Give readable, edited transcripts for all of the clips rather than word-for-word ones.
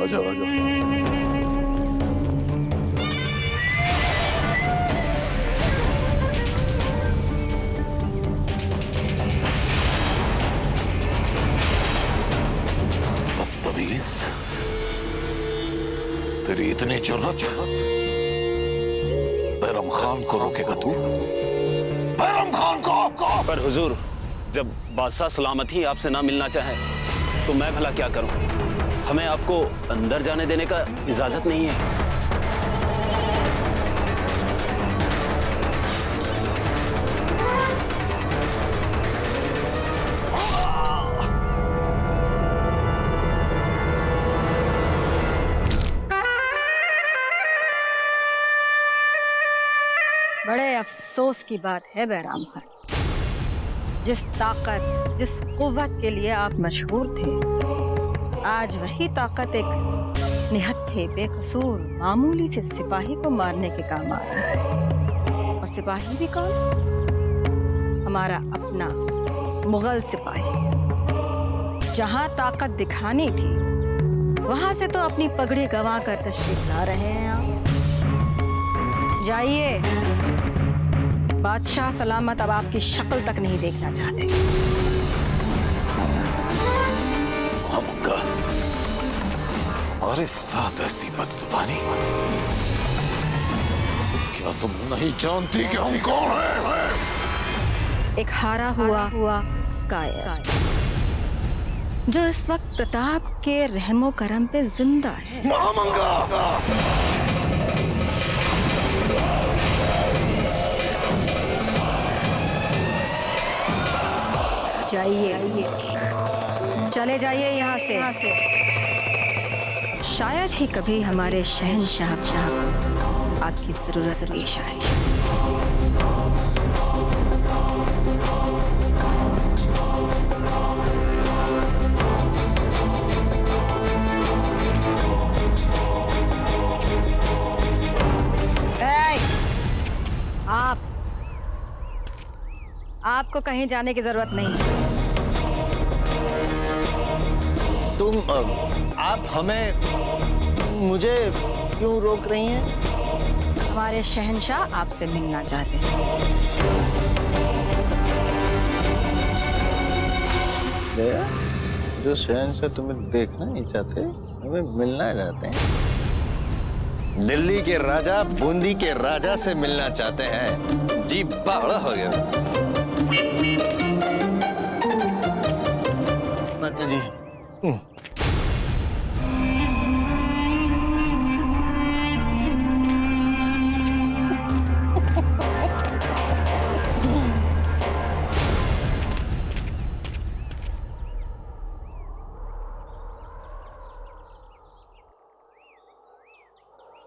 जाओ आ जाओ। बदतमीज, तेरी इतनी जुर्रत, बैरम खान को रोकेगा तू? बैरम खान को? पर हुजूर, जब बादशाह सलामती आपसे ना मिलना चाहे तो मैं भला क्या करूं? हमें आपको अंदर जाने देने का इजाजत नहीं है। बड़े अफसोस की बात है बैराम खान, जिस ताकत, जिस कुव्वत के लिए आप मशहूर थे, आज वही ताकत एक निहत्थे, बेकसूर, मामूली से सिपाही को मारने के काम आ रहा है। और सिपाही भी कौन? हमारा अपना मुगल सिपाही। जहां ताकत दिखानी थी, वहां से तो अपनी पगड़ी गंवा कर तशरीफ ला रहे हैं आप। जाइए, बादशाह सलामत अब आपकी शक्ल तक नहीं देखना चाहते। हमारे साथ ऐसी बदजुबानी? क्या तुम नहीं जानती कि हम कौन हैं? एक हारा हुआ कायर, जो इस वक्त प्रताप के रहमो करम पे जिंदा है। महामंगा! जाइए, चले जाइए यहाँ से। शायद ही कभी हमारे शहंशाह आपकी जरूरत पेश आए। आपको कहीं जाने की जरूरत नहीं है। आप हमें, मुझे क्यों रोक रही हैं? हमारे शहंशाह आपसे मिलना चाहते हैं। जो शहंशाह तुम्हें देखना नहीं चाहते, हमें मिलना चाहते हैं। दिल्ली के राजा बूंदी के राजा से मिलना चाहते हैं। जी बावड़ा हो गया। माता जी,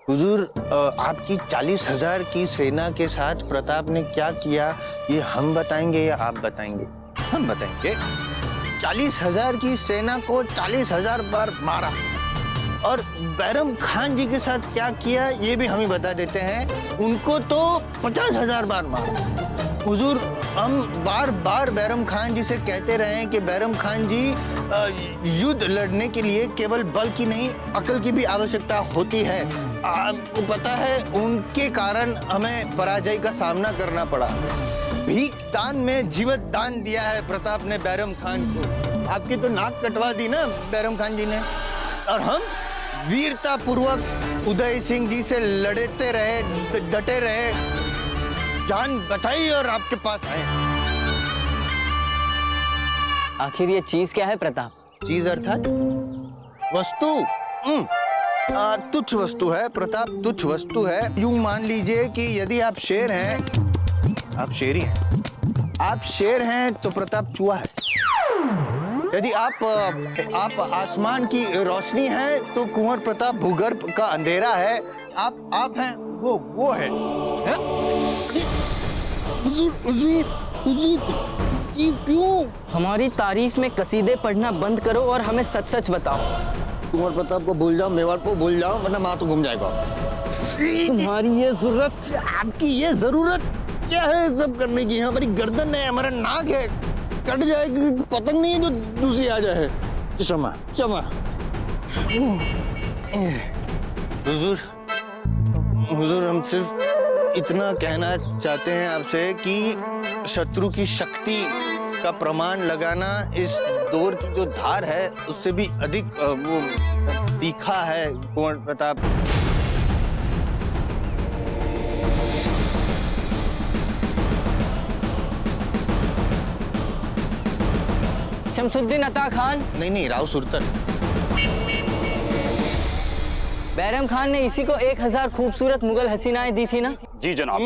हुजूर, आपकी 40,000 की सेना के साथ प्रताप ने क्या किया, ये हम बताएंगे या आप बताएंगे? हम बताएंगे। 40,000 की सेना को 40,000 बार मारा, और बैरम खान जी के साथ क्या किया ये भी हम ही बता देते हैं। उनको तो 50,000 बार मारा। हुजूर, हम बार बार बैरम खान जी से कहते रहे हैं कि बैरम खान जी, युद्ध लड़ने के लिए केवल बल की नहीं, अकल की भी आवश्यकता होती है। आपको पता है, उनके कारण हमें पराजय का सामना करना पड़ा। भीख दान में जीवत दान दिया है प्रताप ने बैरम खान को। आपकी तो नाक कटवा दी ना बैरम खान जी ने। और हम वीरता पूर्वक उदय सिंह जी से लड़ते रहे, डटे रहे, जान बचाई और आपके पास आए। आखिर ये चीज क्या है प्रताप? चीज अर्थात वस्तु। तुच्छ वस्तु है प्रताप, तुच्छ वस्तु है। यूं मान लीजिए कि यदि आप शेर हैं, आप शेर ही हैं। आप शेर हैं तो प्रताप चूहा है। यदि आप आसमान की रोशनी हैं तो कुंवर प्रताप भूगर्भ का अंधेरा है। आप हैं वो है। हुजूर, हुजूर, हुजूर, क्यों? हमारी तारीफ में कसीदे पढ़ना बंद करो और हमें सच सच बताओ। कुंवर प्रताप को भूल जाओ, मेवाड़ को भूल जाओ, वरना माँ तो घूम जाएगा। तुम्हारी ये जरूरत, आपकी ये जरूरत क्या है सब करने की? हमारी गर्दन है, हमारा नाक है, कट जाएगी। पतंग नहीं है जो दूसरी आ जाए। क्षमा क्षमा। हुजूर, हुजूर हम सिर्फ इतना कहना चाहते हैं आपसे कि शत्रु की शक्ति का प्रमाण लगाना इस दौर की जो धार है उससे भी अधिक वो तीखा है कुंवर प्रताप। शमसुद्दीन अता खान। नहीं, राव सुल्तान। बैरम खान ने इसी को 1000 खूबसूरत मुगल हसीनाएं दी थी ना? जी जनाब।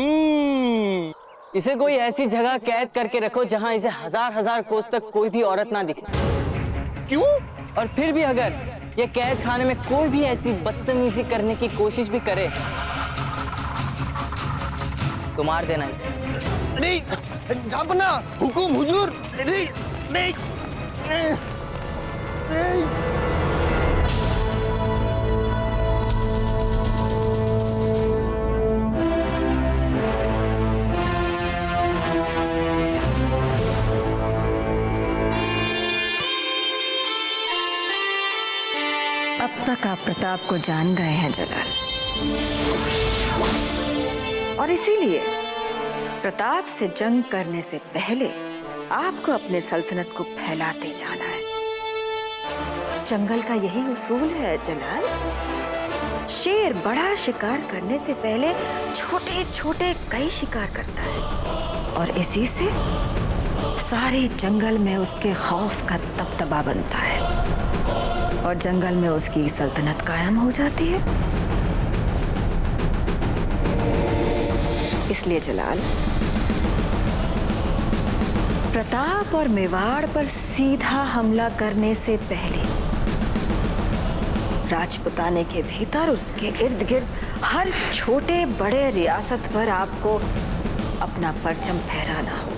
इसे कोई ऐसी जगह कैद करके रखो जहां इसे हजार कोस तक कोई भी औरत ना दिखे। क्यों? और फिर भी अगर ये कैद खाने में कोई भी ऐसी बदतमीजी करने की कोशिश भी करे तो मार देना इसे। नहीं, अपना हुकुम हुजूर। नहीं, नहीं, नहीं, नहीं। अब तक आप प्रताप को जान गए हैं जलाल, और इसीलिए प्रताप से जंग करने से पहले आपको अपने सल्तनत को फैलाते जाना है। जंगल का यही उसूल है जलाल। शेर बड़ा शिकार करने से पहले छोटे छोटे कई शिकार करता है, और इसी से सारे जंगल में उसके खौफ का दबदबा बनता है और जंगल में उसकी सल्तनत कायम हो जाती है। इसलिए जलाल, प्रताप और मेवाड़ पर सीधा हमला करने से पहले राजपुताने के भीतर उसके इर्द गिर्द हर छोटे बड़े रियासत पर आपको अपना परचम फहराना होगा।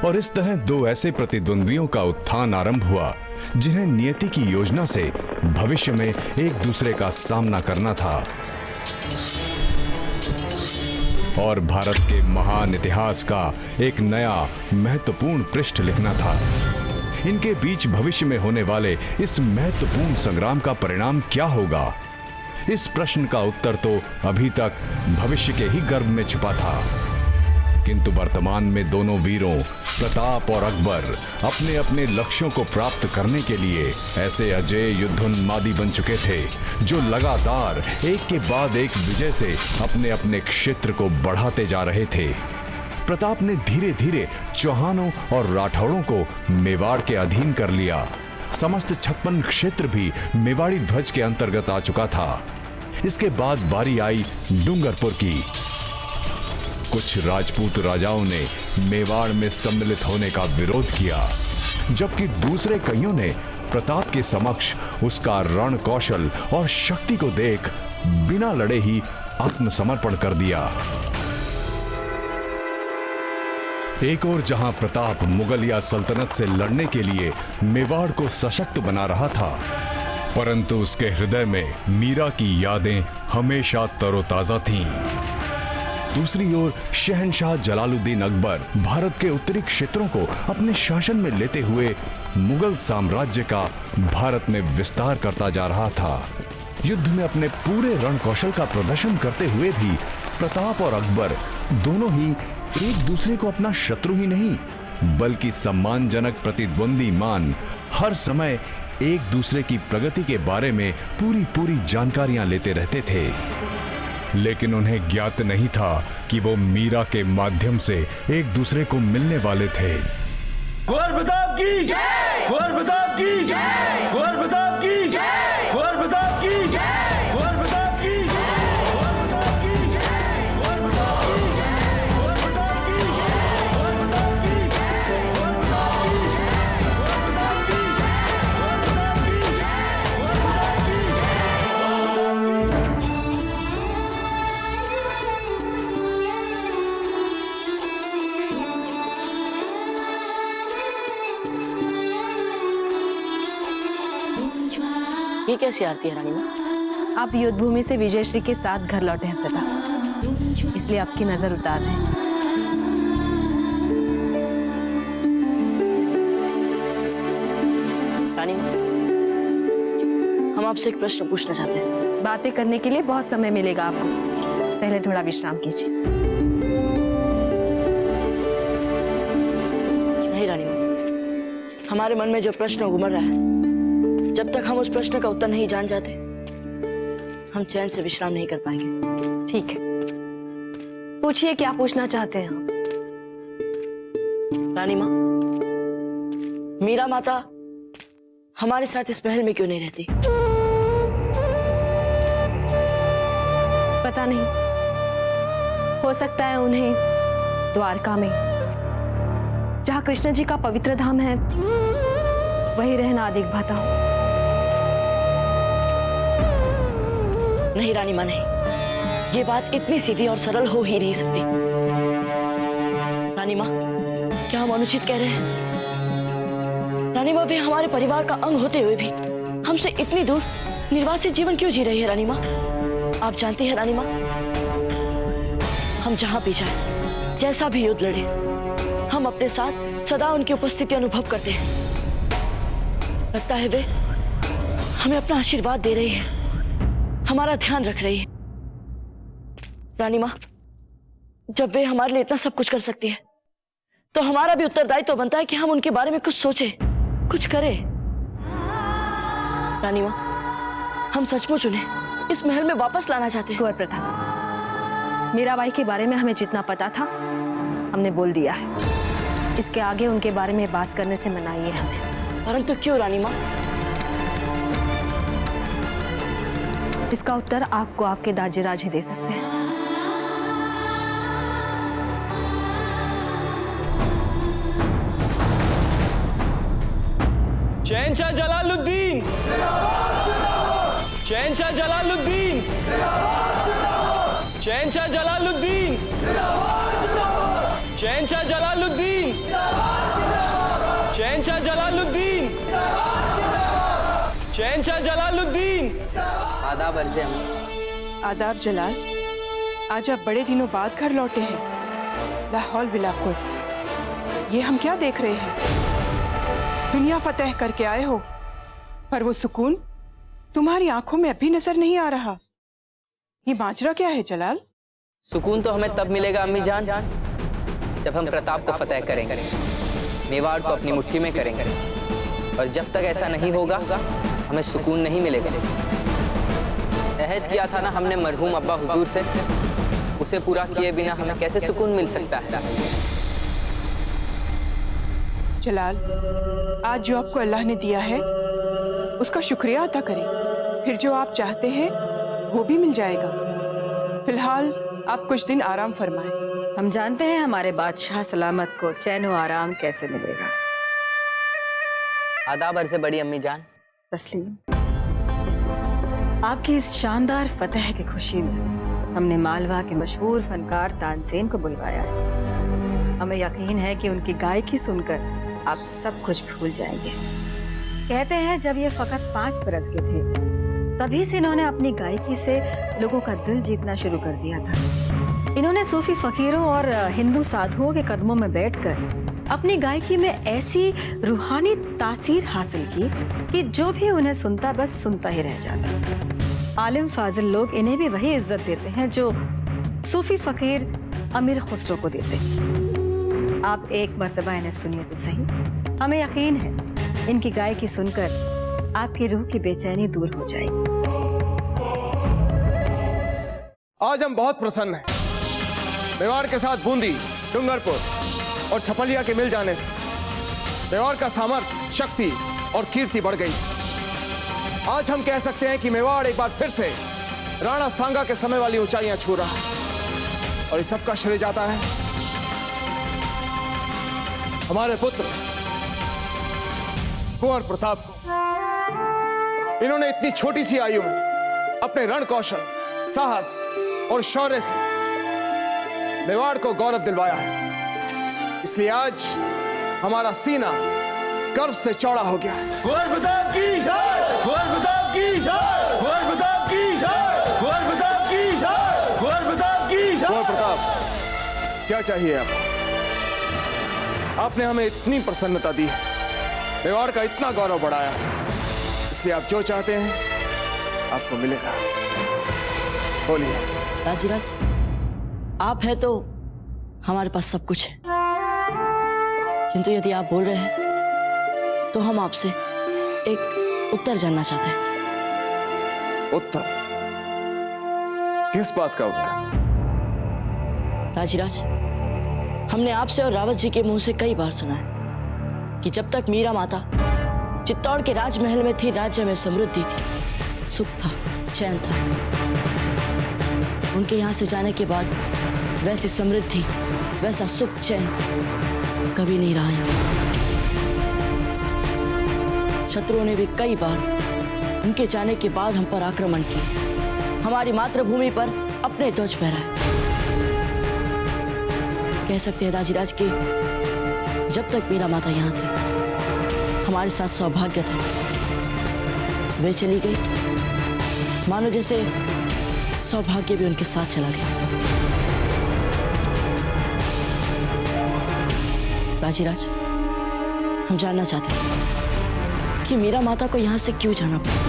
और इस तरह दो ऐसे प्रतिद्वंद्वियों का उत्थान आरंभ हुआ जिन्हें नियति की योजना से भविष्य में एक दूसरे का सामना करना था और भारत के महान इतिहास का एक नया महत्वपूर्ण पृष्ठ लिखना था। इनके बीच भविष्य में होने वाले इस महत्वपूर्ण संग्राम का परिणाम क्या होगा, इस प्रश्न का उत्तर तो अभी तक भविष्य के ही गर्भ में छुपा था। किंतु वर्तमान में दोनों वीरों प्रताप और अकबर अपने अपने लक्ष्यों को प्राप्त करने के लिए ऐसे अजय युद्धोन्मादी बन चुके थे जो लगातार एक के बाद एक विजय से अपने अपने क्षेत्र को बढ़ाते जा रहे थे। प्रताप ने धीरे धीरे चौहानों और राठौड़ों को मेवाड़ के अधीन कर लिया। समस्त 56 क्षेत्र भी मेवाड़ी ध्वज के अंतर्गत आ चुका था। इसके बाद बारी आई डूंगरपुर की। कुछ राजपूत राजाओं ने मेवाड़ में सम्मिलित होने का विरोध किया, जबकि दूसरे कईयों ने प्रताप के समक्ष उसका रण कौशल और शक्ति को देख बिना लड़े ही आत्मसमर्पण कर दिया। एक और जहां प्रताप मुगलिया सल्तनत से लड़ने के लिए मेवाड़ को सशक्त बना रहा था, परंतु उसके हृदय में मीरा की यादें हमेशा तरोताजा थीं। दूसरी ओर शहंशाह जलालुद्दीन अकबर भारत के उत्तरी क्षेत्रों को अपने शासन में लेते हुए मुगल साम्राज्य का भारत में विस्तार करता जा रहा था। युद्ध में अपने पूरे रण कौशल का प्रदर्शन करते हुए भी प्रताप और अकबर दोनों ही एक दूसरे को अपना शत्रु ही नहीं बल्कि सम्मानजनक प्रतिद्वंदी मान हर समय एक दूसरे की प्रगति के बारे में पूरी जानकारियां लेते रहते थे। लेकिन उन्हें ज्ञात नहीं था कि वो मीरा के माध्यम से एक दूसरे को मिलने वाले थे। कुंवर प्रताप की जय! कुंवर प्रताप की जय! कुंवर प्रताप की जय! कुंवर प्रताप की जय! कुंवर प्रताप की जय! कुंवर प्रताप की जय! ये कैसी आरती है रानी माँ? आप युद्ध भूमि से विजयश्री के साथ घर लौटे हैं प्रताप, इसलिए आपकी नजर उतार रहे हैं। रानी माँ, हम आपसे एक प्रश्न पूछना चाहते हैं। बातें करने के लिए बहुत समय मिलेगा आपको, पहले थोड़ा विश्राम कीजिए। नहीं रानी माँ, हमारे मन में जो प्रश्न घूम रहा है, जब तक हम उस प्रश्न का उत्तर नहीं जान जाते, हम चैन से विश्राम नहीं कर पाएंगे। ठीक है, पूछिए क्या पूछना चाहते हैं आप। रानी माँ, मीरा माता हमारे साथ इस महल में क्यों नहीं रहती? पता नहीं, हो सकता है उन्हें द्वारका में, जहाँ कृष्ण जी का पवित्र धाम है, वही रहना अधिक भाता हो। नहीं रानी माँ, नहीं, ये बात इतनी सीधी और सरल हो ही नहीं सकती। रानी माँ, क्या हम अनुचित कह रहे हैं? रानी माँ, वे हमारे परिवार का अंग होते हुए भी हमसे इतनी दूर निर्वासित जीवन क्यों जी रही है? रानी माँ, आप जानती हैं रानी माँ, हम जहां भी जाए, जैसा भी युद्ध लड़े, हम अपने साथ सदा उनकी उपस्थिति अनुभव करते हैं। लगता है वे हमें अपना आशीर्वाद दे रही है, हमारा ध्यान रख रही है। रानी माँ, जब वे हमारे लिए इतना सब कुछ कर सकती है, तो हमारा भी उत्तरदायित्व बनता है कि हम उनके बारे में कुछ सोचें, कुछ करें। रानी माँ, हम सचमुच उन्हें इस महल में वापस लाना चाहते हैं। कुंवर प्रताप, मीराबाई के बारे में हमें जितना पता था हमने बोल दिया है। इसके आगे उनके बारे में बात करने से मनाही है हमें। परंतु क्यों रानी माँ? इसका उत्तर आपको आपके दाजीराज ही दे सकते हैं। शहंशाह जलालुद्दीन, शहंशाह जलालुद्दीन, शहंशाह जलालुद्दीन, शहंशाह जलालुद्दीन, शहंशाह जलालुद्दीन, शहंशाह जलालुद्दीन। आदाब अर्ज़े अम्मा। आदाब जलाल, आज आप बड़े दिनों बाद घर लौटे हैं। लाहौल बिला कुव्वत, ये हम क्या देख रहे हैं? दुनिया फतेह करके आए हो, पर वो सुकून तुम्हारी आंखों में अभी नजर नहीं आ रहा। ये माजरा क्या है जलाल? सुकून तो हमें तब मिलेगा अम्मी जान, जब हम प्रताप को फतेह करेंगे, मेवाड़ को अपनी मुट्ठी में करेंगे। और जब तक ऐसा नहीं होगा, हमें सुकून नहीं मिलेगा। अहद किया था ना हमने मरहूम अब्बा हुजूर से, उसे पूरा किए बिना हमें कैसे सुकून मिल सकता है? जलाल, आज जो आपको अल्लाह ने दिया है उसका शुक्रिया अदा करें, फिर जो आप चाहते हैं वो भी मिल जाएगा। फिलहाल आप कुछ दिन आराम फरमाएं। हम जानते हैं हमारे बादशाह सलामत को चैन और आराम कैसे मिलेगा। आदाब अर्ज़े बड़ी अम्मी जान। तस्लीम, आपकी इस शानदार फतह की खुशी में हमने मालवा के मशहूर फनकार तानसेन को बुलवाया है। हमें यकीन है कि उनकी गायकी सुनकर आप सब कुछ भूल जाएंगे। कहते हैं जब ये फकत 5 बरस के थे, तभी से इन्होंने अपनी गायकी से लोगों का दिल जीतना शुरू कर दिया था। इन्होंने सूफी फकीरों और हिंदू साधुओं के कदमों में बैठकर अपनी गायकी में ऐसी रूहानी तासीर हासिल की कि जो भी उन्हें सुनता बस सुनता ही रह जाता। आलिम फाजिल लोग इन्हें भी वही इज्जत देते हैं जो सूफी फकीर अमीर खुसरो को देते हैं। आप एक मर्तबा इन्हें सुनिए तो सही, हमें यकीन है इनकी गायकी सुनकर आपकी रूह की बेचैनी दूर हो जाएगी। आज हम बहुत प्रसन्न हैं। मेवाड़ के साथ बूंदी, डूंगरपुर और छपलिया के मिल जाने से मेवाड़ का सामर्थ्य, शक्ति और कीर्ति बढ़ गई। आज हम कह सकते हैं कि मेवाड़ एक बार फिर से राणा सांगा के समय वाली ऊंचाइयां छू रहा है। और इस सब का श्रेय जाता है हमारे पुत्र कुंवर प्रताप को। इन्होंने इतनी छोटी सी आयु में अपने रण कौशल, साहस और शौर्य से मेवाड़ को गौरव दिलवाया है। इसलिए आज हमारा सीना गर्व से चौड़ा हो गया है। कुंवर प्रताप की जय! कुंवर प्रताप की जय! क्या चाहिए आपको? आपने हमें इतनी प्रसन्नता दी, मेवाड़ का इतना गौरव बढ़ाया, इसलिए आप जो चाहते हैं आपको मिलेगा। बोलिए। राजीराज, आप है तो हमारे पास सब कुछ है, किंतु यदि आप बोल रहे हैं तो हम आपसे एक उत्तर जानना चाहते हैं। उत्तर? किस बात का उत्तर? राजीराज, हमने आपसे और रावत जी के मुंह से कई बार सुना है कि जब तक मीरा माता चित्तौड़ के राजमहल में थी, राज्य में समृद्धि थी, सुख था, चैन था। उनके यहाँ से जाने के बाद वैसी समृद्धि, वैसा सुख चैन कभी नहीं रहा यहाँ। शत्रुओं ने भी कई बार उनके जाने के बाद हम पर आक्रमण किए, हमारी मातृभूमि पर अपने ध्वज फहराए। कह सकते हैं राजीराज कि जब तक मीरा माता यहाँ थी हमारे साथ सौभाग्य था। वे चली गई, मानो जैसे सौभाग्य भी उनके साथ चला गया। राजीराज, हम जानना चाहते हैं कि मीरा माता को यहां से क्यों जाना पड़ा?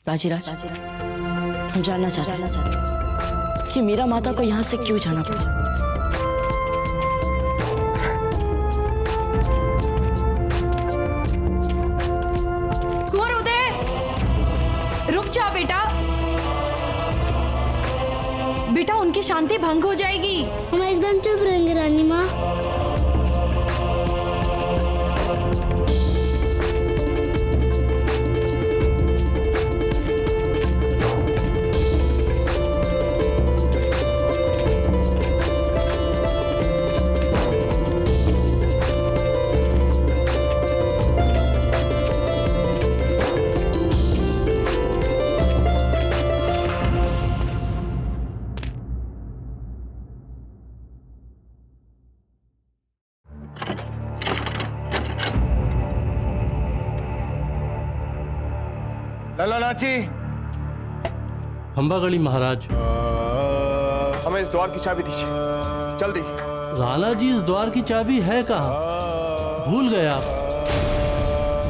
राजीराज, हम जानना चाहते हैं कि मीरा माता को यहाँ से क्यों जाना पड़ा? कुंवर उदय, रुक जा बेटा। बेटा, उनकी शांति भंग हो जाएगी। हम एकदम चुप रहेंगे रानी माँ। लला नाची, खंबागढ़ी महाराज। हमें इस द्वार की चाबी दीजिए, जल्दी। राणा जी, इस द्वार की चाबी है कहाँ? भूल गए आप?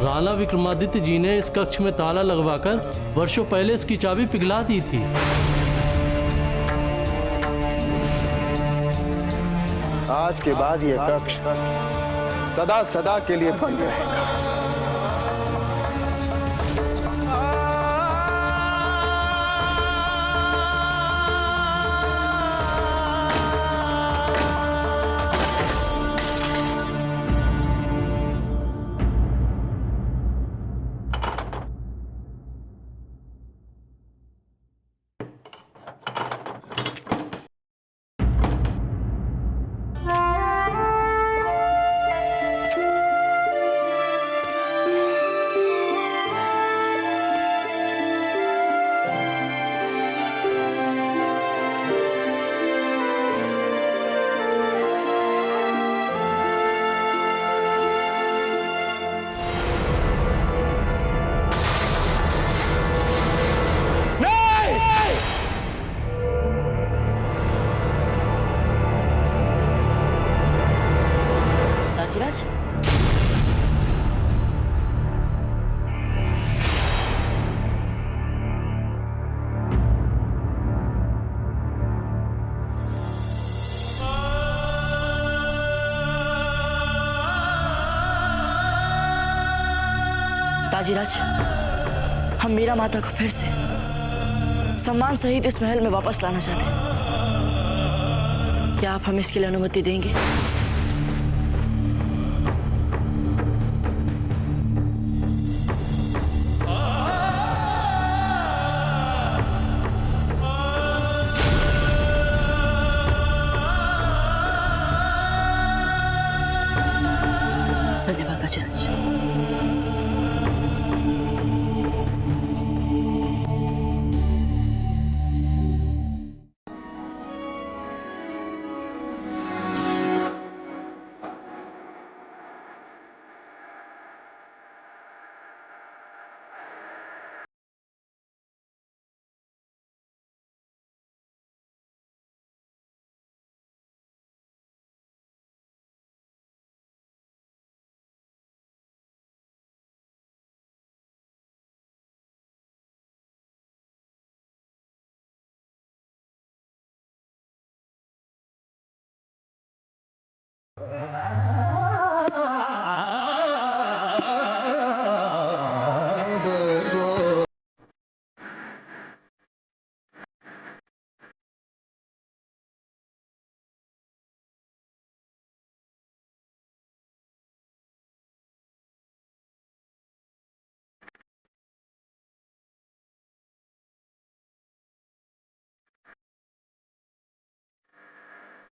राणा विक्रमादित्य जी ने इस कक्ष में ताला लगवाकर वर्षों पहले इसकी चाबी पिघला दी थी। आज के बाद यह कक्ष सदा सदा के लिए बंद रहेगा। राजीराज, राजीराज, हम मीरा माता को फिर से सम्मान सहित इस महल में वापस लाना चाहते हैं। क्या आप हमें इसके लिए अनुमति देंगे?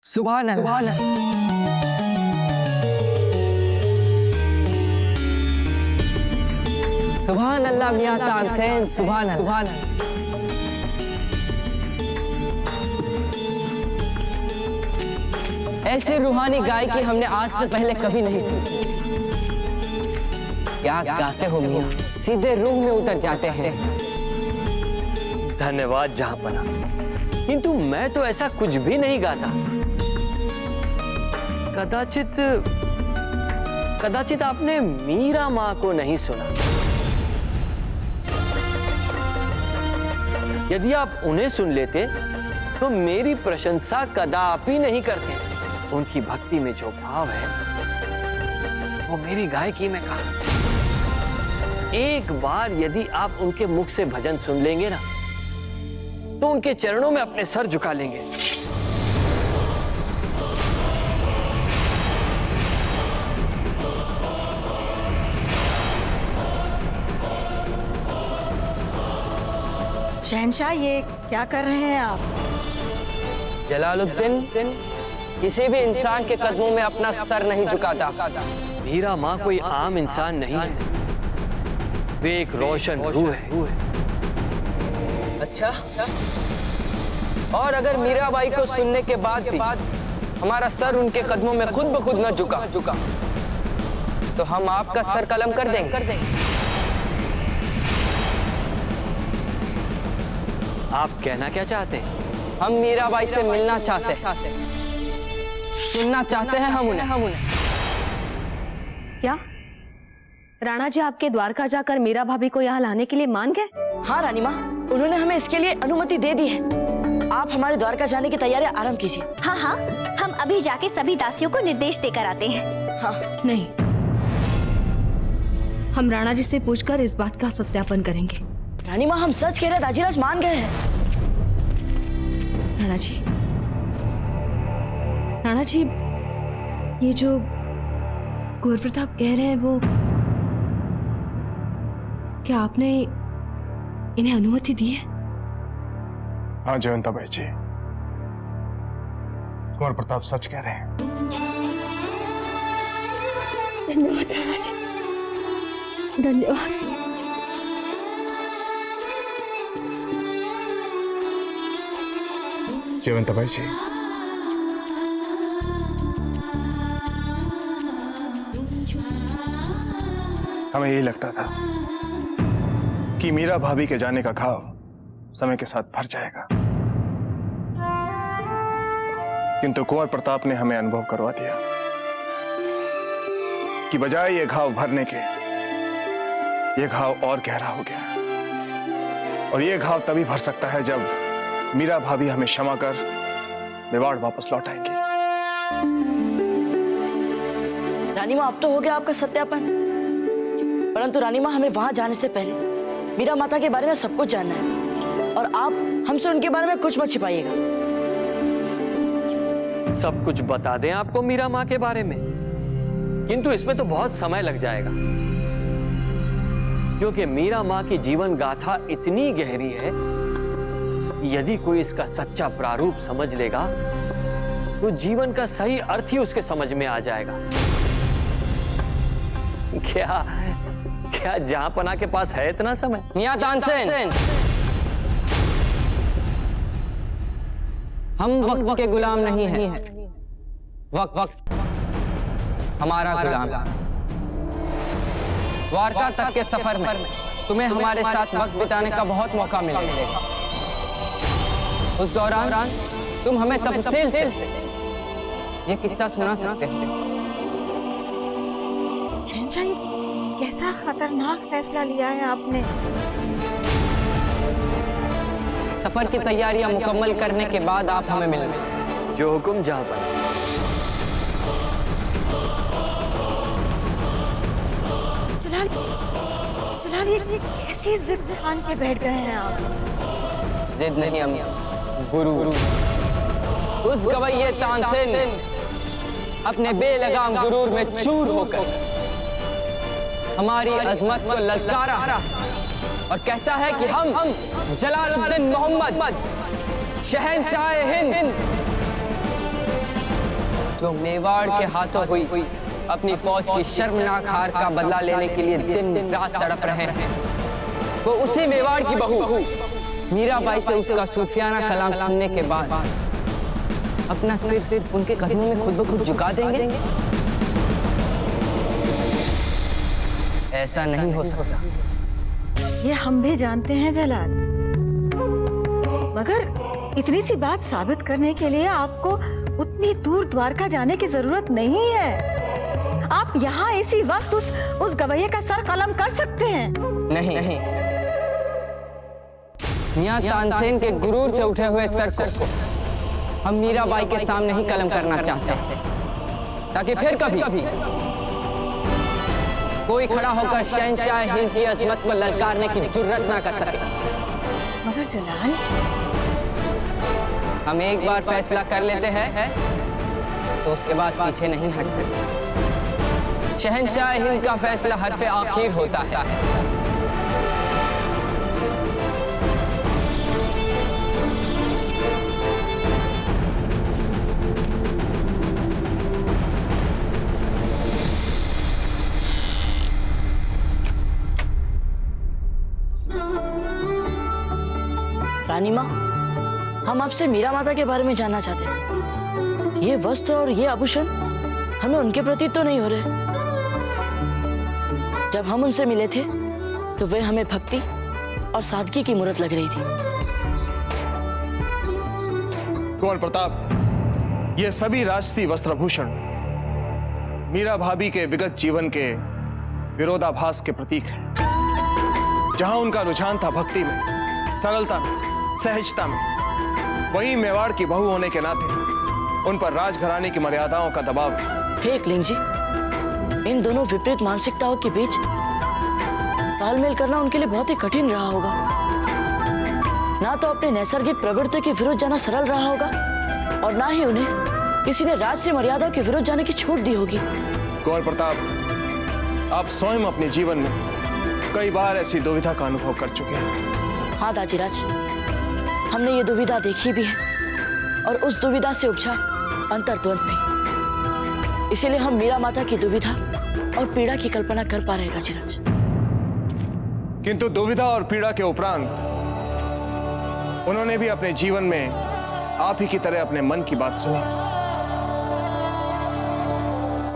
सुभान अल्लाह। सुभान अल्लाह मियां तानसेन, सुभान अल्लाह। ऐसे रूहानी गायकी हमने आज से पहले कभी नहीं सुनी। क्या गाते हो मियां, सीधे रूह में उतर जाते हैं। धन्यवाद जहांपना, किंतु मैं तो ऐसा कुछ भी नहीं गाता। कदाचित आपने मीरा माँ को नहीं सुना। यदि आप उन्हें सुन लेते तो मेरी प्रशंसा कदापि नहीं करते। उनकी भक्ति में जो भाव है वो मेरी गायकी में कहा। एक बार यदि आप उनके मुख से भजन सुन लेंगे ना, तो उनके चरणों में अपने सर झुका लेंगे। शहंशाह, ये क्या कर रहे हैं आप? जलालुद्दीन किसी भी इंसान के कदमों में अपना सर नहीं झुकाता। मीरा माँ कोई आम इंसान नहीं है, वे एक रोशन रूह है। अच्छा, और अगर मीराबाई को सुनने के बाद भी हमारा सर उनके कदमों में खुद ब खुद न झुका तो हम आपका सर कलम कर देंगे। आप कहना क्या चाहते हैं? हम मीराबाई से मिलना चाहते हैं, सुनना चाहते हैं हम उन्हें। क्या राणा जी आपके द्वारका जाकर मीरा भाभी को यहाँ लाने के लिए मान गए? हाँ रानी माँ, उन्होंने हमें इसके लिए अनुमति दे दी है। आप हमारे द्वारका जाने की तैयारियां आरंभ कीजिए। हाँ हाँ, हम अभी जाके सभी दासियों को निर्देश देकर आते हैं। हाँ। नहीं, हम राणा जी से पूछकर इस बात का सत्यापन करेंगे। रानी माँ, हम सच कह रहे हैं, दाजीराज मान गए हैं। राणा जी, ये जो गौर प्रताप कह रहे हैं वो, क्या आपने इन्हें अनुमति दी है? हाँ जयवंताबाई जी, कुंवर प्रताप सच कह रहे हैं। धन्यवाद राणा जी, धन्यवाद। जयवंताबाई जी, हमें यही लगता था कि मीरा भाभी के जाने का घाव समय के साथ भर जाएगा, किंतु कुंवर प्रताप ने हमें अनुभव करवा दिया कि बजाय ये घाव भरने के, ये घाव और गहरा हो गया। और ये घाव तभी भर सकता है जब मीरा भाभी हमें क्षमा कर मेवाड़ वापस लौटाएंगी। रानी माँ, अब तो हो गया आपका सत्यापन, परंतु रानी माँ, हमें वहां जाने से पहले मीरा माता के बारे में सब कुछ जानना है, और आप हमसे उनके बारे में कुछ मत छिपाइएगा। सब कुछ बता दें आपको मीरा माँ के बारे में, किंतु इसमें तो बहुत समय लग जाएगा, क्योंकि मीरा माँ की जीवन गाथा इतनी गहरी है, यदि कोई इसका सच्चा प्रारूप समझ लेगा तो जीवन का सही अर्थ ही उसके समझ में आ जाएगा। क्या जहांपना के पास है इतना समय? मियां तानसेन, हम वक्त के गुलाम नहीं हैं। वक्त हमारा गुलाम। द्वारका तक के सफर में तुम्हें हमारे साथ वक्त बिताने का बहुत मौका मिलेगा। उस दौरान तुम हमें तफसील से ये किस्सा सुना सकते हो। शहंशाह, कैसा खतरनाक फैसला लिया है आपने। सफर की तैयारियां मुकम्मल करने के बाद आप हमें मिलेंगे। जो हुक्म जहांपना। जलाल, ये कैसी जिद ठान के बैठ गए हैं आप? जिद नहीं अम्मी, गुरु। उस गवैये तानसेन अपने बेलगाम गुरूर में चूर होकर हमारी अजमत को ललकारा और कहता है कि हम जलालुद्दीन मोहम्मद शहंशाह हिंद जो मेवाड़ के हाथों हुई अपनी फौज की शर्मनाक हार का बदला लेने के लिए दिन रात तड़प रहे हैं, वो उसी मेवाड़ की बहू मीराबाई से उसका सूफियाना कलाम सुनने के बाद अपना सिर उनके कदमों में खुद ब खुद झुका देंगे? ऐसा नहीं हो सकता। ये हम भी जानते हैं जलाल, मगर इतनी सी बात साबित करने के लिए आपको उतनी दूर द्वारका जाने की जरूरत नहीं है। आप यहाँ इसी वक्त उस गवैये का सर कलम कर सकते हैं। नहीं, मियां तानसेन के गुरूर से उठे हुए सर को हम मीराबाई के सामने ही कलम करना चाहते हैं, ताकि फिर कभी कोई खड़ा होकर शहंशाह हिंद की अजमत को ललकारने की जुर्रत ना कर सके। मगर जलाल, हम एक बार फैसला कर लेते हैं तो उसके बाद पीछे नहीं हटते। शहंशाह हिंद का फैसला हरफे आखिर होता है। रानी माँ, हम आपसे मीरा माता के बारे में जानना चाहते हैं। ये वस्त्र और ये आभूषण हमें उनके प्रति तो नहीं हो रहे। जब हम उनसे मिले थे तो वे हमें भक्ति और सादगी की मूरत लग रही थी। कुंवर प्रताप, ये सभी राजसी वस्त्रभूषण मीरा भाभी के विगत जीवन के विरोधाभास के प्रतीक हैं। जहां उनका रुझान था भक्ति में, सरलता में, सहजता में, वहीं मेवाड़ की बहू होने के नाते उन पर राजघराने की मर्यादाओं का दबाव है। हे एकलिंग जी, इन दोनों विपरीत मानसिकताओं के बीच तालमेल करना उनके लिए बहुत ही कठिन रहा होगा। ना तो अपने नैसर्गिक प्रवृत्ति के विरुद्ध जाना सरल रहा होगा, और ना ही उन्हें किसी ने राज से मर्यादा के विरुद्ध जाने की छूट दी होगी। कुंवर प्रताप, आप स्वयं अपने जीवन में कई बार ऐसी दुविधा का अनुभव कर चुके हैं। हाँ दाजीराज, हमने ये दुविधा देखी भी है, और उस दुविधा से उपजा अंतर्द्वंद भी। इसीलिए हम मीरा माता की दुविधा और पीड़ा की कल्पना कर पा रहे हैं दाजीराज। किंतु दुविधा और पीड़ा के उपरांत उन्होंने भी अपने जीवन में आप ही की तरह अपने मन की बात सुनी।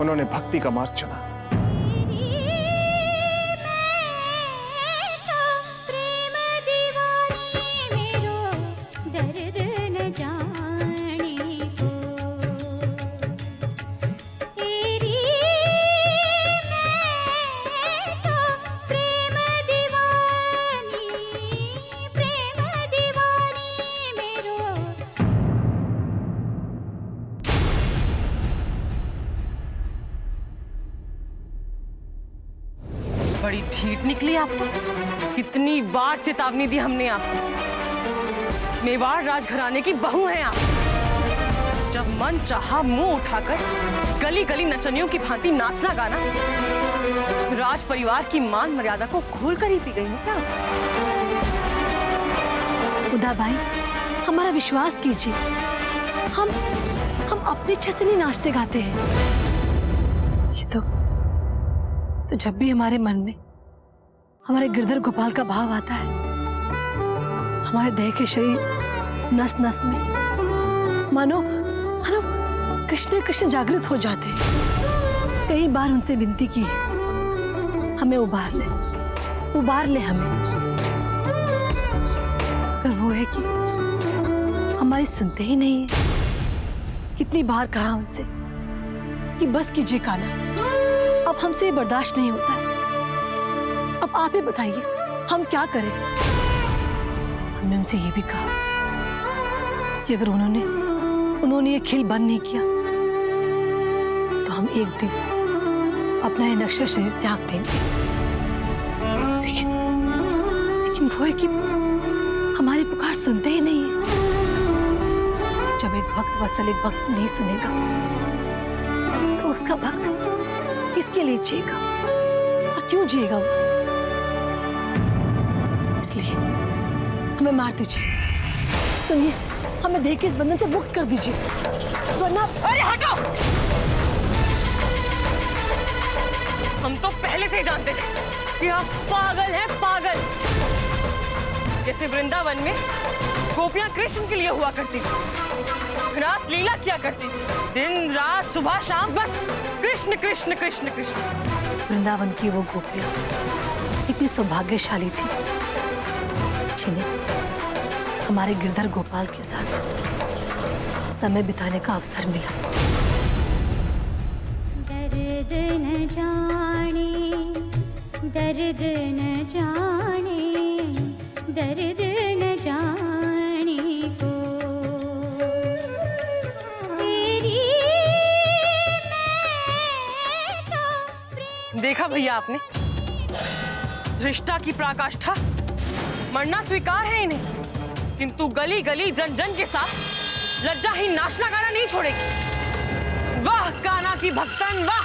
उन्होंने भक्ति का मार्ग चुना। बड़ी ढीठ निकली आप तो। कितनी बार चेतावनी दी हमने आपको। मेवाड़ राजघराने की बहू हैं आप। जब मन चाहा मुंह उठाकर गली गली नचनियों की भांति नाचना गाना, राज परिवार की मान मर्यादा को खोल कर ही पी गई है क्या? उदा भाई, हमारा विश्वास कीजिए, हम अपनी इच्छा से नहीं नाचते गाते हैं। ये तो जब भी हमारे मन में हमारे गिरधर गोपाल का भाव आता है, हमारे देह के शरीर नस नस में मानो कृष्ण कृष्ण जागृत हो जाते हैं। कई बार उनसे विनती की है, हमें उबार ले हमें। पर वो है कि हमारी सुनते ही नहीं है। कितनी बार कहा उनसे कि बस कीजिए कान्हा, अब हमसे ये बर्दाश्त नहीं होता। अब आप ही बताइए हम क्या करें। हमने उनसे ये भी कहा कि अगर उन्होंने ये खिल बंद नहीं किया तो हम एक दिन अपना ये नक्शा शरीर त्याग देंगे। लेकिन वो है कि हमारी पुकार सुनते ही नहीं है। जब एक भक्त वत्सल एक भक्त नहीं सुनेगा तो उसका भक्त किसके लिए जिएगा और क्यों जिएगा वो? इसलिए हमें मार दीजिए। सुनिए, हमें देह के इस बंधन से मुक्त कर दीजिए, वरना। अरे हटो! हम तो पहले से ही जानते थे कि आप पागल हैं, पागल। जैसे वृंदावन में गोपियां कृष्ण के लिए हुआ करती थी, रास लीला किया करती थी, दिन रात सुबह शाम बस कृष्ण कृष्ण कृष्ण कृष्ण। वृंदावन की वो गोपियां इतनी सौभाग्यशाली थी जिन्हें हमारे गिरधर गोपाल के साथ समय बिताने का अवसर मिला। दर्द न जाने, दर्द न जाने, दर्द न जाने को तेरी देखा भैया आपने, रिश्ता की पराकाष्ठा, मरना स्वीकार है इन्हें, किंतु गली गली जन जन के साथ लज्जाहीन नाचना गाना नहीं छोड़ेगी। वाह कान्हा की भक्तन, वाह!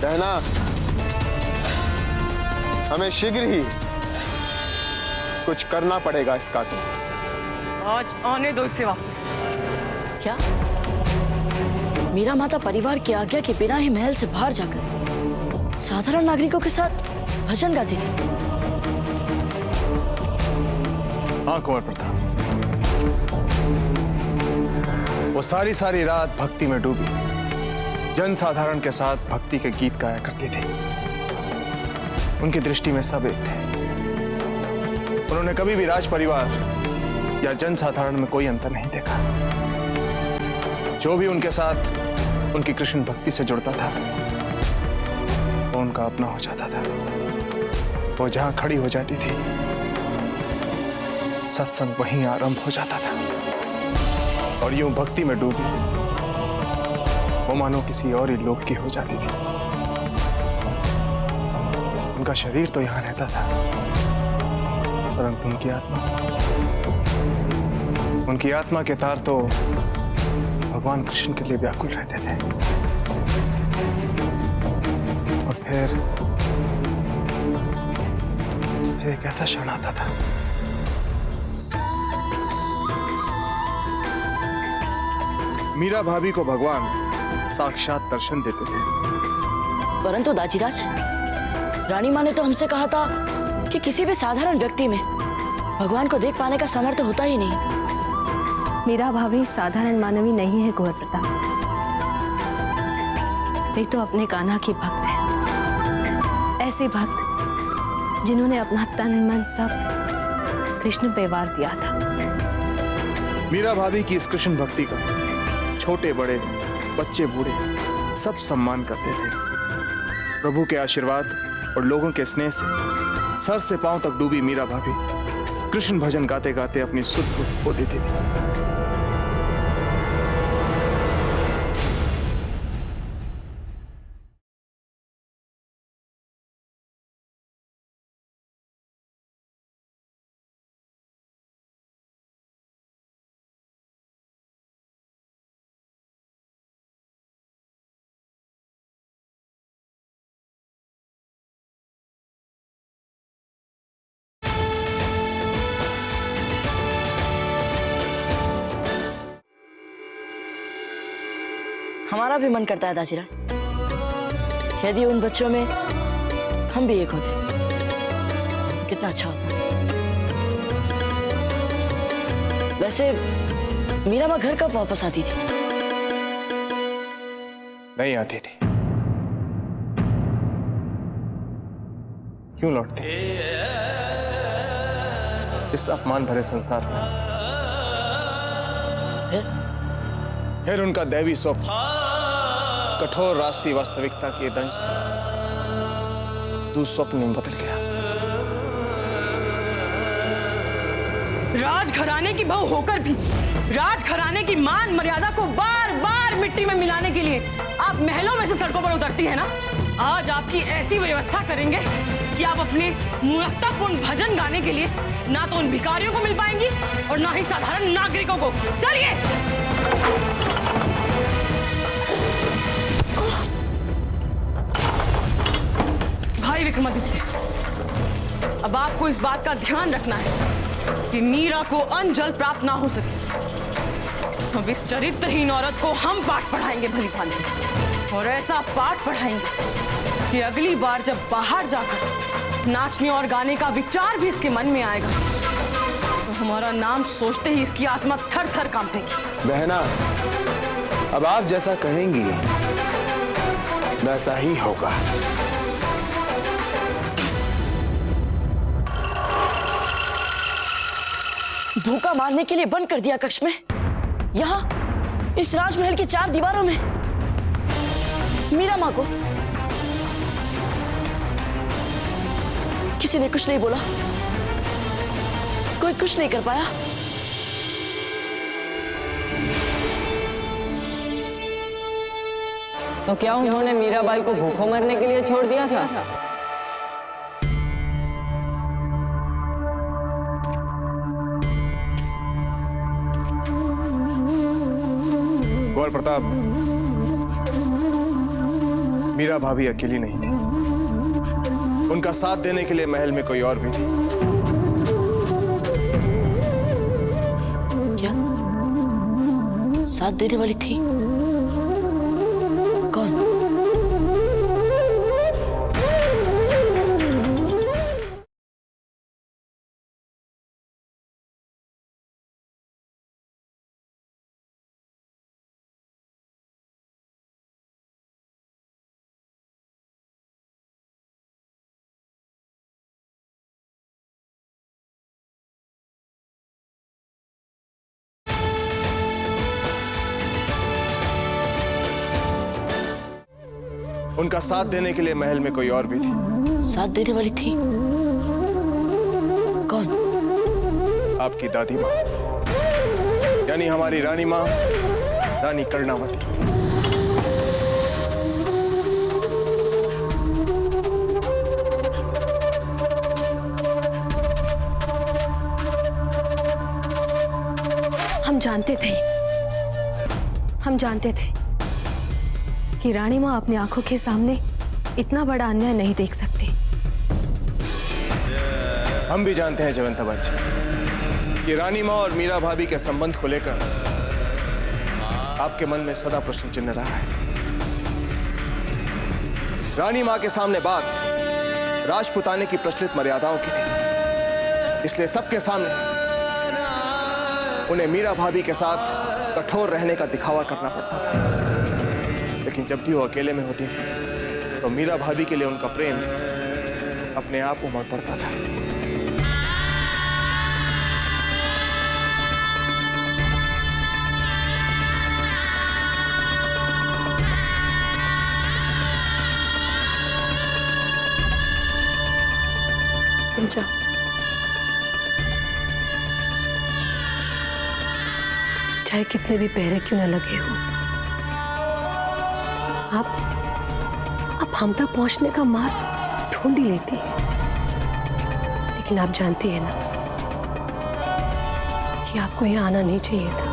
कहना हमें शीघ्र ही कुछ करना पड़ेगा इसका। तो आज आने दो इसे वापस। क्या मीरा माता परिवार की आज्ञा के बिना ही महल से बाहर जाकर साधारण नागरिकों के साथ भजन गाती थी? हाँ कुंवर प्रताप, वो सारी रात भक्ति में डूबी जन साधारण के साथ भक्ति के गीत गाया करती थी। उनकी दृष्टि में सब एक थे। उन्होंने कभी भी राज परिवार या जन साधारण में कोई अंतर नहीं देखा। जो भी उनके साथ उनकी कृष्ण भक्ति से जुड़ता था वो उनका अपना हो जाता था। वो जहां खड़ी हो जाती थी सत्संग वहीं आरंभ हो जाता था, और यूं भक्ति में डूबी वो मानो किसी और ही लोक की हो जाती थी। उनका शरीर तो यहां रहता था, परंतु उनकी आत्मा के तार तो भगवान कृष्ण के लिए व्याकुल रहते थे। और फिर एक ऐसा क्षण आता था मीरा भाभी को भगवान साक्षात दर्शन देते थे। परंतु दाजीराज, रानी माँ ने तो हमसे कहा था कि किसी भी साधारण व्यक्ति में भगवान को देख पाने का सामर्थ्य होता ही नहीं। मीरा भाभी साधारण मानवी नहीं है कुंवर प्रताप, ये तो अपने कान्हा की भक्त है। ऐसी भक्त जिन्होंने अपना तन मन सब कृष्ण पे वार दिया था। मीरा भाभी की इस कृष्ण भक्ति का छोटे बड़े बच्चे बूढ़े सब सम्मान करते थे। प्रभु के आशीर्वाद और लोगों के स्नेह से सर से पांव तक डूबी मीरा भाभी कृष्ण भजन गाते गाते अपनी सुध बुध खो देती थी। हमारा भी मन करता है दाजीराज, यदि उन बच्चों में हम भी एक होते कितना अच्छा होता। वैसे मीरा माँ घर कब वापस आती थी? नहीं आती थी, क्यों लौटती? इस अपमान भरे संसार में फिर उनका दैवी स्वप्न कठोर राशि वास्तविकता के दंश से दुस्वप्न में बदल गया। राजघराने की बहू होकर भी राजघराने की मान मर्यादा को बार बार मिट्टी में मिलाने के लिए आप महलों में से सड़कों पर उतरती है ना। आज आपकी ऐसी व्यवस्था करेंगे कि आप अपने मूर्खतापूर्ण भजन गाने के लिए ना तो उन भिखारियों को मिल पाएंगी और ना ही साधारण नागरिकों को। चलिए। भाई विक्रमादित्य, अब आपको इस बात का ध्यान रखना है कि मीरा को अन्न जल प्राप्त ना हो सके। अब इस चरित्रहीन औरत को हम पाठ पढ़ाएंगे भली भांति, और ऐसा पाठ पढ़ाएंगे कि अगली बार जब बाहर जाकर नाचने और गाने का विचार भी इसके मन में आएगा तो हमारा नाम सोचते ही इसकी आत्मा थर थर कांपेगी। बहना, अब आप जैसा कहेंगी वैसा ही होगा। धोखा मारने के लिए बंद कर दिया कक्ष में, यहाँ इस राजमहल की 4 दीवारों में मीरा माँ को। किसी ने कुछ नहीं बोला, कोई कुछ नहीं कर पाया। तो क्या उन्होंने मीराबाई को भूखों मरने के लिए छोड़ दिया था? गौर प्रताप, मीरा भाभी अकेली नहीं, उनका साथ देने के लिए महल में कोई और भी थी। क्या साथ देने वाली थी? कौन? उनका साथ देने के लिए महल में कोई और भी थी। साथ देने वाली थी? कौन? आपकी दादी माँ, यानी हमारी रानी माँ, रानी कर्णावती। हम जानते थे कि रानी माँ अपनी आंखों के सामने इतना बड़ा अन्याय नहीं देख सकती। हम भी जानते हैं जयवंता बाजी कि रानी माँ और मीरा भाभी के संबंध को लेकर आपके मन में सदा प्रश्न चिन्ह रहा है। रानी माँ के सामने बात राजपुताने की प्रचलित मर्यादाओं की थी, इसलिए सबके सामने उन्हें मीरा भाभी के साथ कठोर रहने का दिखावा करना पड़ता था। लेकिन जब भी वो अकेले में होती थी तो मीरा भाभी के लिए उनका प्रेम अपने आप उमड़ पड़ता था। तुम जाओ। चाहे कितने भी पहरे क्यों न लगे हो, आप हम तक पहुंचने का मार्ग ढूंढ ही लेती है। लेकिन आप जानती है ना कि आपको यहाँ आना नहीं चाहिए था।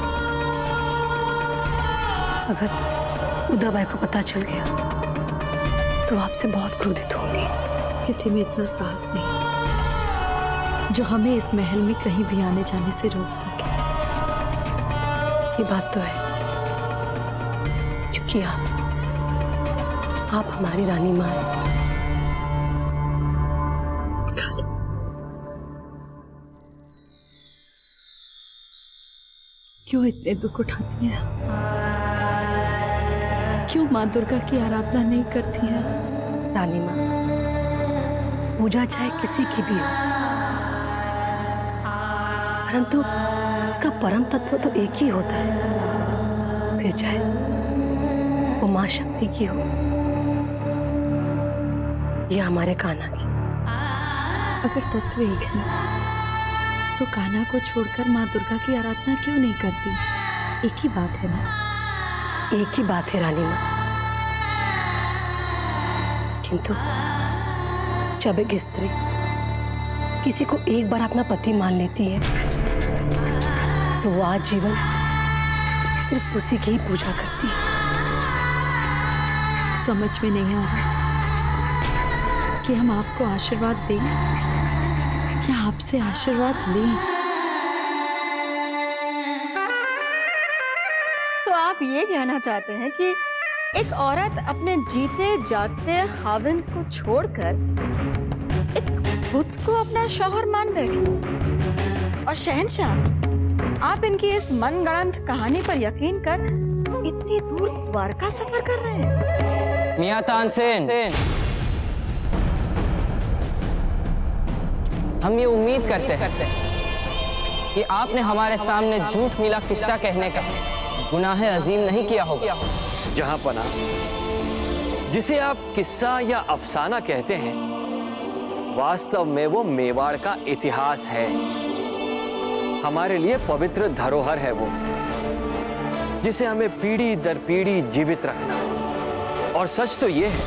अगर उदाबाई को पता चल गया तो आपसे बहुत क्रोधित होंगी। किसी में इतना साहस नहीं जो हमें इस महल में कहीं भी आने जाने से रोक सके। ये बात तो है, क्योंकि आप हमारी रानी माँ हैं। क्यों इतने दुख उठाती हैं? क्यों माँ दुर्गा की आराधना नहीं करती हैं? रानी माँ, पूजा चाहे किसी की भी हो, परंतु उसका परम तत्व तो एक ही होता है। फिर चाहे वो माँ शक्ति की हो या हमारे कान्हा की। अगर तत्व एक है तो कान्हा को छोड़कर माँ दुर्गा की आराधना क्यों नहीं करती? एक ही बात है ना? एक ही बात है रानी माँ, किंतु जब एक स्त्री किसी को एक बार अपना पति मान लेती है तो वो आज जीवन सिर्फ उसी की ही पूजा करती है। समझ में नहीं आ रहा कि हम आपको आशीर्वाद दें या आपसे आशीर्वाद लें। ये कहना चाहते हैं कि एक औरत अपने जीते जागते खाविंद को छोड़कर एक बुत को अपना शौहर मान बैठी। और शहंशाह, आप इनकी इस मनगढ़ंत कहानी पर यकीन कर इतनी दूर द्वारका सफर कर रहे हैं। मियां तानसेन, हम ये उम्मीद करते हैं कि आपने हमारे सामने झूठ मिला किस्सा कहने का गुनाह अजीम नहीं किया होगा। जहां पना, जिसे आप किस्सा या अफसाना कहते हैं, वास्तव में वो मेवाड़ का इतिहास है। हमारे लिए पवित्र धरोहर है वो, जिसे हमें पीढ़ी दर पीढ़ी जीवित रखना। और सच तो ये है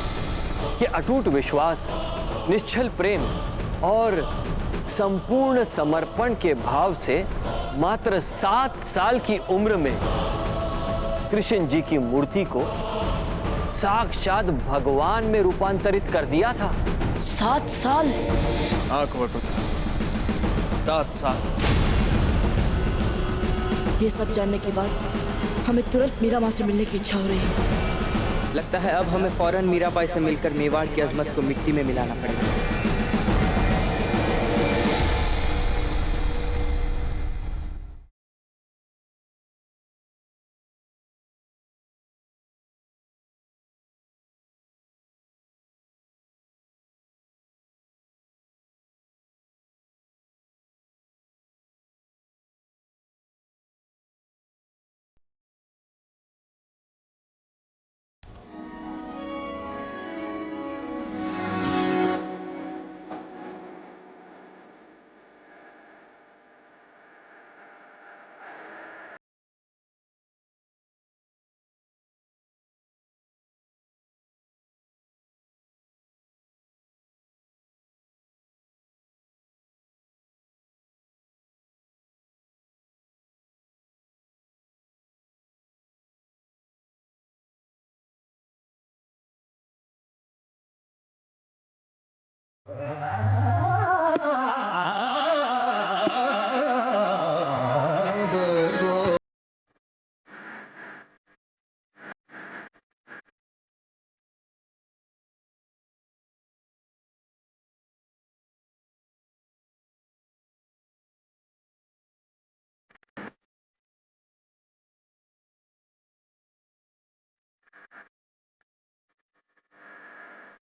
कि अटूट विश्वास, निश्चल प्रेम और संपूर्ण समर्पण के भाव से मात्र 7 साल की उम्र में कृष्ण जी की मूर्ति को साक्षात भगवान में रूपांतरित कर दिया था। 7 साल? हाँ कुंवर प्रताप, 7 साल। ये सब जानने के बाद हमें तुरंत मीरा माँ से मिलने की इच्छा हो रही है। लगता है अब हमें फौरन मीराबाई से मिलकर मेवाड़ की अजमत को मिट्टी में मिलाना पड़ेगा।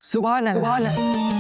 सुभान अल्लाह।